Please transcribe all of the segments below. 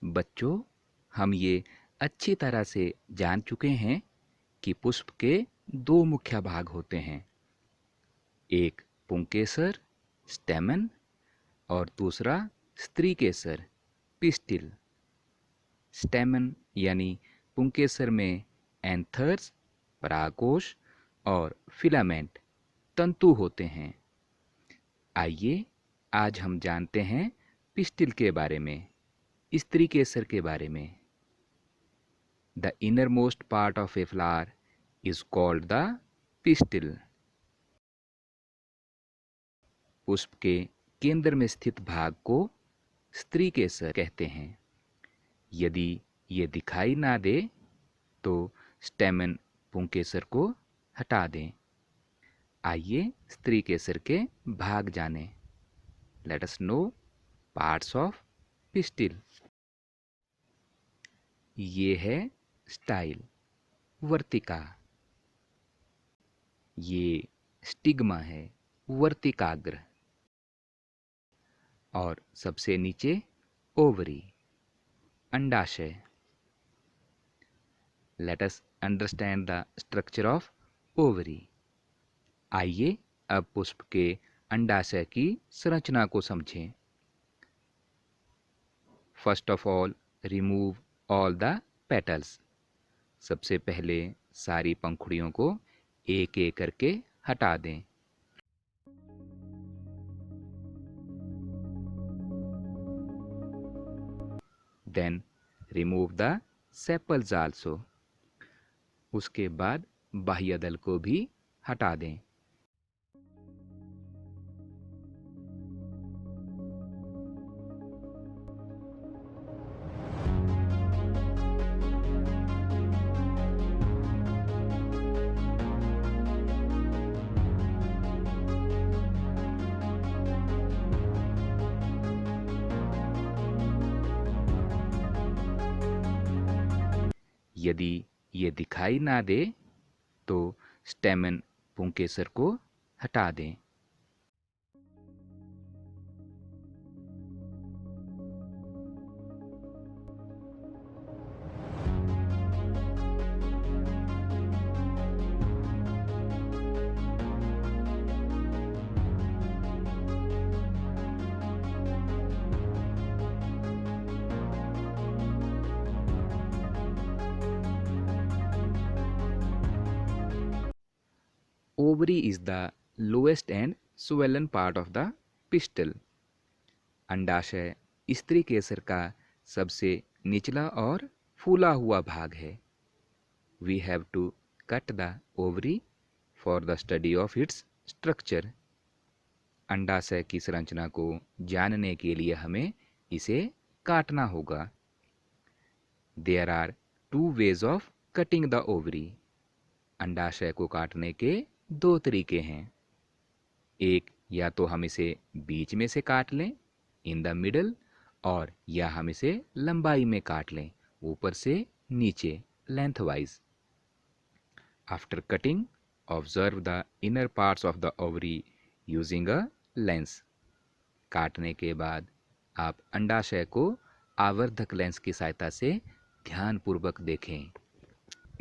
बच्चों, हम ये अच्छी तरह से जान चुके हैं कि पुष्प के दो मुख्य भाग होते हैं, एक पुंकेसर स्टेमन और दूसरा स्त्रीकेसर पिस्टिल। स्टेमन यानी पुंकेसर में एंथर्स, परागकोश और फिलामेंट तंतु होते हैं। आइए आज हम जानते हैं पिस्टिल के बारे में, स्त्रीकेसर के बारे में। The innermost part of a flower is called the pistil. पुष्प के केंद्र में स्थित भाग को स्त्रीकेसर कहते हैं। यदि ये दिखाई ना दे तो स्टेमन पुंकेसर को हटा दें। आइए स्त्रीकेसर के भाग जानें। Let us know parts of pistil. ये है स्टाइल, वर्तिका। ये स्टिग्मा है, वर्तिकाग्र। और सबसे नीचे ओवरी, अंडाशय। Let us understand the structure of ovary. आइए अब पुष्प के अंडाशय की संरचना को समझें। First of all remove all the petals. सबसे पहले सारी पंखुड़ियों को एक एक करके हटा दें। Then remove the sepals also. उसके बाद बाह्य दल को भी हटा दें। यदि ये दिखाई ना दे तो स्टेमन पुंकेसर को हटा दें। Ovary is the lowest and swollen part of the pistil. अंडाशय स्त्रीकेसर का सबसे निचला और फूला हुआ भाग है। We have to cut the ovary for the study of its structure. अंडाशय की संरचना को जानने के लिए हमें इसे काटना होगा। There are two ways of cutting the ovary. अंडाशय को काटने के दो तरीके हैं। एक, या तो हम इसे बीच में से काट लें, इन द मिडल, और या हम इसे लंबाई में काट लें, ऊपर से नीचे, length wise. After cutting observe the inner parts of the ovary using a lens. काटने के बाद आप अंडाशय को आवर्धक लेंस की सहायता से ध्यानपूर्वक देखें।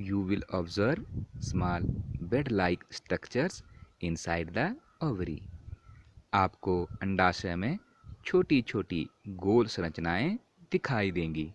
You will observe small bed-like structures inside the ovary. आपको अंडाशय में छोटी छोटी गोल संरचनाएं दिखाई देंगी।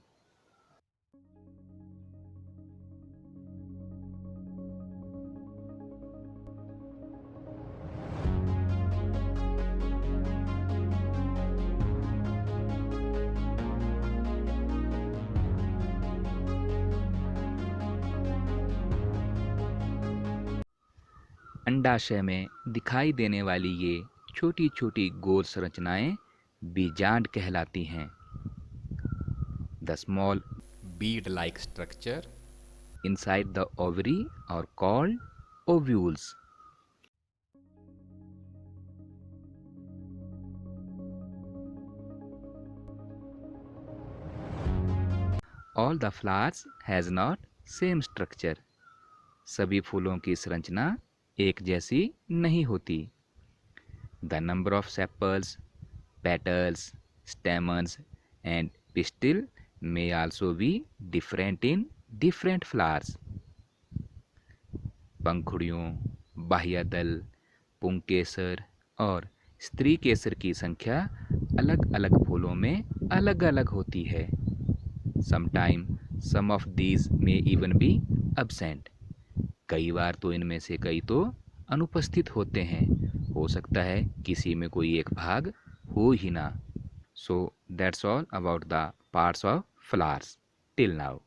अंडाशय में दिखाई देने वाली ये छोटी छोटी गोल संरचनाएं बीजांड कहलाती हैं। The small bead like structure inside the ovary are called ovules. All the flowers has not same structure. सभी फूलों की संरचना एक जैसी नहीं होती। The number of sepals, petals, stamens and pistil may also be different in different flowers. पंखुड़ियों, बाह्यदल, पुंकेसर और स्त्री केसर की संख्या अलग अलग फूलों में अलग अलग होती है. Sometime some of these may even be absent. कई बार तो इनमें से कई तो अनुपस्थित होते हैं. हो सकता है किसी में कोई एक भाग हो ही ना. So that's all about the parts of flowers till now.